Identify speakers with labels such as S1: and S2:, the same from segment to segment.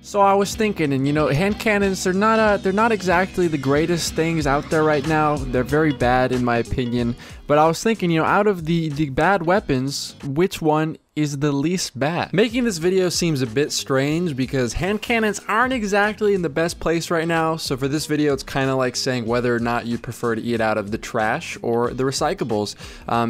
S1: So I was thinking, and you know, hand cannons, they're not exactly the greatest things out there right now. They're very bad in my opinion. But I was thinking, you know, out of the bad weapons, which one is the least bad? Making this video seems a bit strange because hand cannons aren't exactly in the best place right now. So for this video, it's kind of like saying whether or not you prefer to eat out of the trash or the recyclables.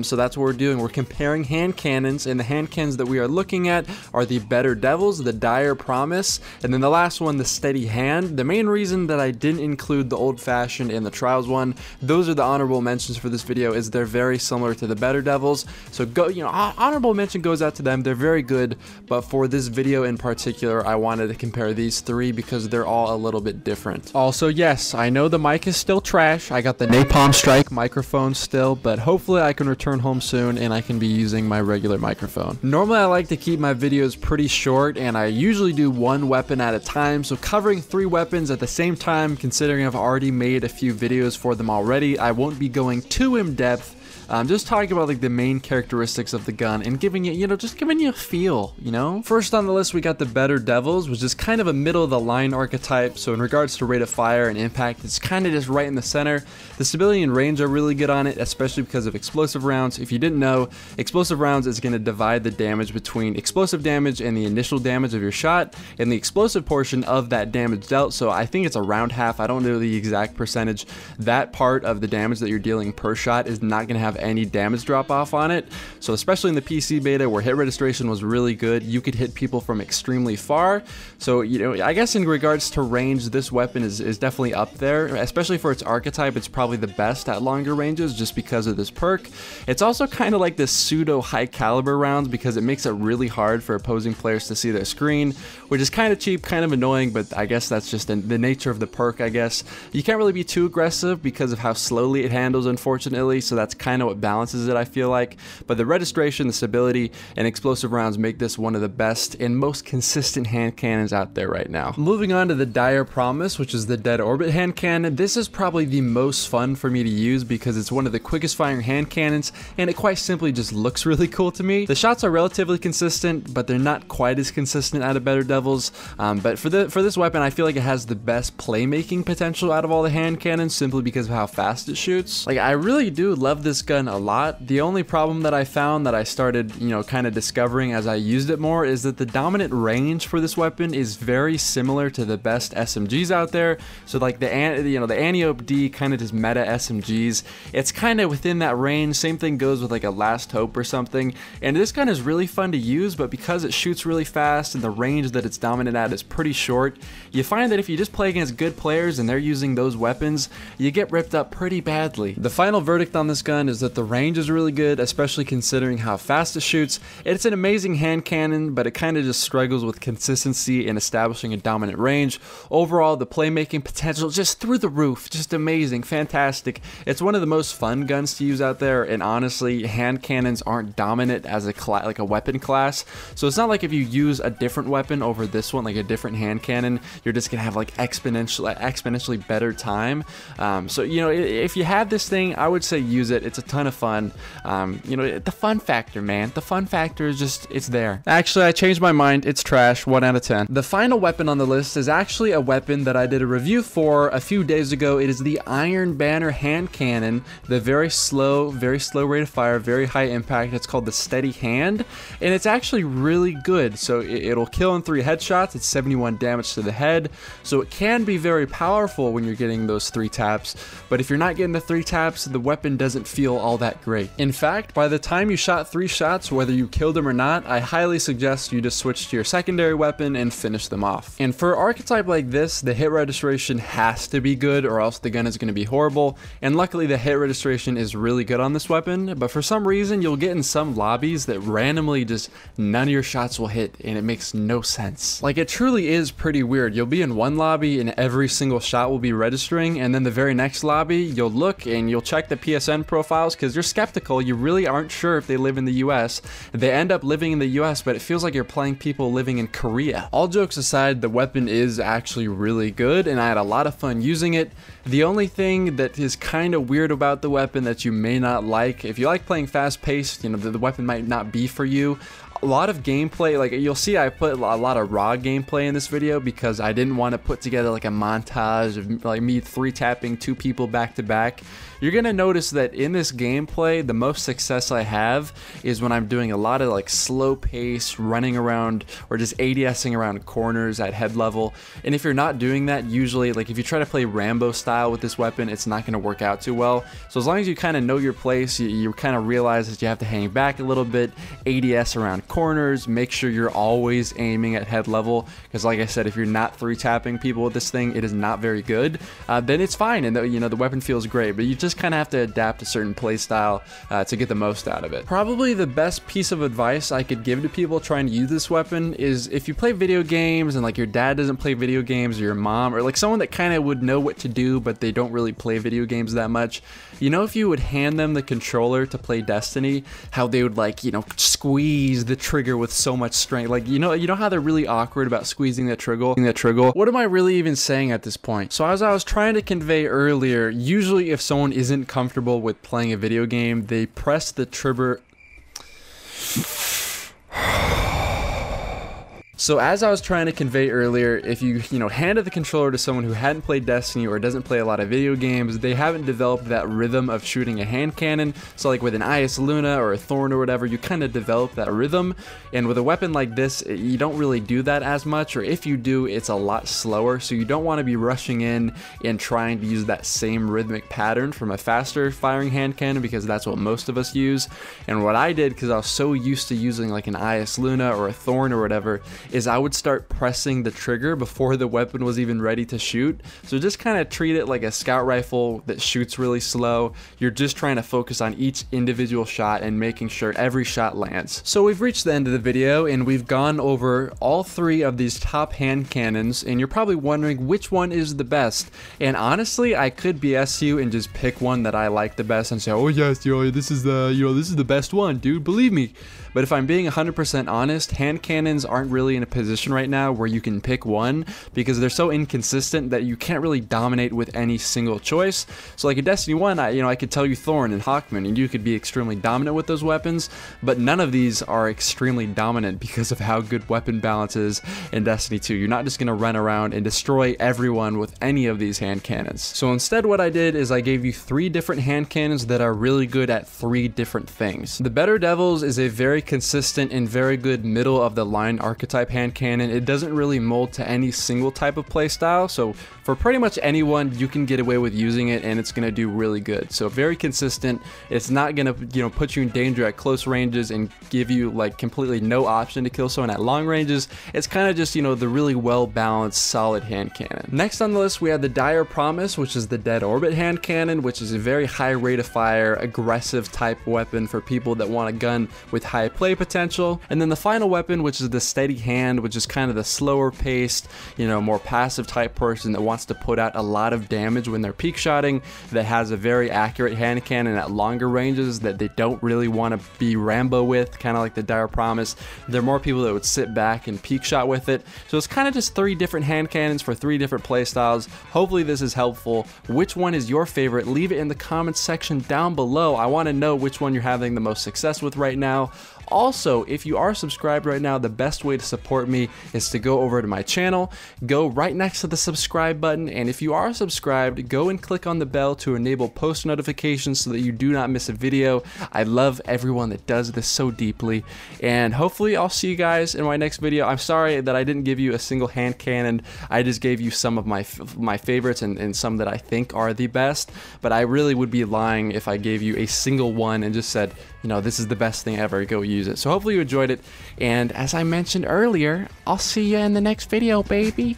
S1: So that's what we're doing. We're comparing hand cannons, and the hand cannons that we are looking at are the Better Devils, the Dire Promise, and then the last one, the Steady Hand. The main reason that I didn't include the Old Fashioned and the Trials one, those are the honorable mentions for this video, is they're very similar to the Better Devils. So go, you know, honorable mention goes out to them. They're very good, but for this video in particular, I wanted to compare these three because they're all a little bit different. Also, yes, I know the mic is still trash. I got the Napalm Strike microphone still, but hopefully I can return home soon and I can be using my regular microphone. Normally, I like to keep my videos pretty short, and I usually do one weapon at a time, so covering 3 weapons at the same time, considering I've already made a few videos for them already, I won't be going too in depth. Just talking about like the main characteristics of the gun and giving you, just giving you a feel, you know? First on the list, we got the Better Devils, which is kind of a middle of the line archetype. So in regards to rate of fire and impact, it's kind of just right in the center. The stability and range are really good on it, especially because of explosive rounds. If you didn't know, explosive rounds is going to divide the damage between explosive damage and the initial damage of your shot, and the explosive portion of that damage dealt. So I think it's around half. I don't know the exact percentage. That part of the damage that you're dealing per shot is not going to have any damage drop off on it. So especially in the PC beta where hit registration was really good, you could hit people from extremely far. So, you know, I guess in regards to range, this weapon is definitely up there, especially for its archetype. It's probably the best at longer ranges just because of this perk. It's also kind of like this pseudo high caliber rounds because it makes it really hard for opposing players to see their screen, which is kind of cheap, kind of annoying, but I guess that's just the nature of the perk, I guess. You can't really be too aggressive because of how slowly it handles, unfortunately, so that's kind of what balances it, I feel like. But the registration, the stability, and explosive rounds make this one of the best and most consistent hand cannons out there right now. Moving on to the Dire Promise, which is the Dead Orbit hand cannon. This is probably the most fun for me to use because it's one of the quickest firing hand cannons, and it quite simply just looks really cool to me. The shots are relatively consistent, but they're not quite as consistent out of Better Devils. But for this weapon, I feel like it has the best playmaking potential out of all the hand cannons simply because of how fast it shoots. Like, I really do love this gun a lot. The only problem that I found that I started, you know, kind of discovering as I used it more is that the dominant range for this weapon is very similar to the best SMGs out there. So like the Antiope D kind of just meta SMGs, it's kind of within that range. Same thing goes with like a Last Hope or something. And this gun is really fun to use, but because it shoots really fast and the range that it's dominant at is pretty short, you find that if you just play against good players and they're using those weapons, you get ripped up pretty badly. The final verdict on this gun is that the range is really good, especially considering how fast it shoots. It's an amazing hand cannon, but it kind of just struggles with consistency in establishing a dominant range. Overall, the playmaking potential just through the roof, just amazing, fantastic. It's one of the most fun guns to use out there, and honestly, hand cannons aren't dominant as a weapon class. So it's not like if you use a different weapon over this one, like a different hand cannon, you're just gonna have like exponentially better time. So you know, if you have this thing, I would say use it. It's a ton of fun. You know, the fun factor, man. The fun factor is just, it's there. Actually, I changed my mind. It's trash. 1 out of 10. The final weapon on the list is actually a weapon that I did a review for a few days ago. It is the Iron Banner hand cannon. The very slow rate of fire, very high impact. It's called the Steady Hand, and it's actually really good. So it'll kill in 3 headshots. It's 71 damage to the head. So it can be very powerful when you're getting those 3 taps. But if you're not getting the 3 taps, the weapon doesn't feel all that great. In fact, by the time you shot 3 shots, whether you killed them or not, I highly suggest you just switch to your secondary weapon and finish them off. And for an archetype like this, the hit registration has to be good or else the gun is going to be horrible. And luckily the hit registration is really good on this weapon, but for some reason you'll get in some lobbies that randomly just none of your shots will hit, and it makes no sense. Like, it truly is pretty weird. You'll be in one lobby and every single shot will be registering, and then the very next lobby you'll look and you'll check the PSN profiles because you're skeptical. You really aren't sure if they live in the US. They end up living in the US, but it feels like you're playing people living in Korea. All jokes aside, the weapon is actually really good, and I had a lot of fun using it. The only thing that is kind of weird about the weapon that you may not like, if you like playing fast paced, you know, the weapon might not be for you. a lot of gameplay, like you'll see I put a lot of raw gameplay in this video because I didn't want to put together like a montage of like me 3-tapping 2 people back to back. You're gonna notice that in this gameplay, the most success I have is when I'm doing a lot of like slow pace, running around, or just ADSing around corners at head level. And if you're not doing that, usually, like if you try to play Rambo style with this weapon, it's not gonna work out too well. So as long as you kind of know your place, you kind of realize that you have to hang back a little bit, ADS around corners, make sure you're always aiming at head level, because like I said, if you're not 3-tapping people with this thing, it is not very good. Then it's fine, and the weapon feels great, but you just kind of have to adapt a certain play style to get the most out of it. Probably the best piece of advice I could give to people trying to use this weapon is if you play video games and like your dad doesn't play video games, or your mom, or like someone that kind of would know what to do but they don't really play video games that much, if you would hand them the controller to play Destiny, how they would like squeeze the trigger with so much strength, like you know how they're really awkward about squeezing that trigger. What am I really even saying at this point? So as I was trying to convey earlier, usually if someone isn't comfortable with playing a video game, they press the trigger. So as I was trying to convey earlier, if you handed the controller to someone who hadn't played Destiny or doesn't play a lot of video games, they haven't developed that rhythm of shooting a hand cannon. So like with an IS Luna or a Thorn or whatever, you kind of develop that rhythm. And with a weapon like this, you don't really do that as much, or if you do, it's a lot slower. So you don't want to be rushing in and trying to use that same rhythmic pattern from a faster firing hand cannon, because that's what most of us use. And what I did, because I was so used to using like an IS Luna or a Thorn or whatever, is I would start pressing the trigger before the weapon was even ready to shoot. So just kind of treat it like a scout rifle that shoots really slow. You're just trying to focus on each individual shot and making sure every shot lands. So we've reached the end of the video and we've gone over all 3 of these top hand cannons, and you're probably wondering which one is the best. And honestly, I could BS you and just pick one that I like the best and say, oh yes, this is the best one, dude, believe me. But if I'm being 100% honest, hand cannons aren't really in a position right now where you can pick one, because they're so inconsistent that you can't really dominate with any single choice. So like in Destiny 1, I could tell you Thorn and Hawkman, and you could be extremely dominant with those weapons, but none of these are extremely dominant because of how good weapon balance is in Destiny 2. You're not just going to run around and destroy everyone with any of these hand cannons. So instead what I did is I gave you 3 different hand cannons that are really good at 3 different things. The Better Devils is a very consistent and very good middle of the line archetype hand cannon. It doesn't really mold to any single type of playstyle, so for pretty much anyone you can get away with using it and it's going to do really good. So very consistent. It's not going to put you in danger at close ranges and give you like completely no option to kill someone at long ranges. It's kind of just the really well balanced solid hand cannon. Next on the list we have the Dire Promise, which is the dead orbit hand cannon, which is a very high rate of fire, aggressive type weapon for people that want a gun with high play potential. And then the final weapon, which is the Steady Hand, which is kind of the slower paced, more passive type person that wants to put out a lot of damage when they're peak shotting, that has a very accurate hand cannon at longer ranges that they don't really want to be Rambo with, kind of like the Dire Promise. There are more people that would sit back and peak shot with it. So it's kind of just 3 different hand cannons for 3 different play styles. Hopefully this is helpful. Which one is your favorite? Leave it in the comments section down below. I want to know which one you're having the most success with right now. Also, if you are subscribed right now, the best way to support me is to go over to my channel, go right next to the subscribe button, and if you are subscribed, go and click on the bell to enable post notifications so that you do not miss a video. I love everyone that does this so deeply, and hopefully I'll see you guys in my next video. I'm sorry that I didn't give you a single hand cannon. I just gave you some of my favorites and some that I think are the best, but I really would be lying if I gave you a single one and just said, this is the best thing ever, go use it. So hopefully you enjoyed it, and as I mentioned earlier, I'll see you in the next video, baby.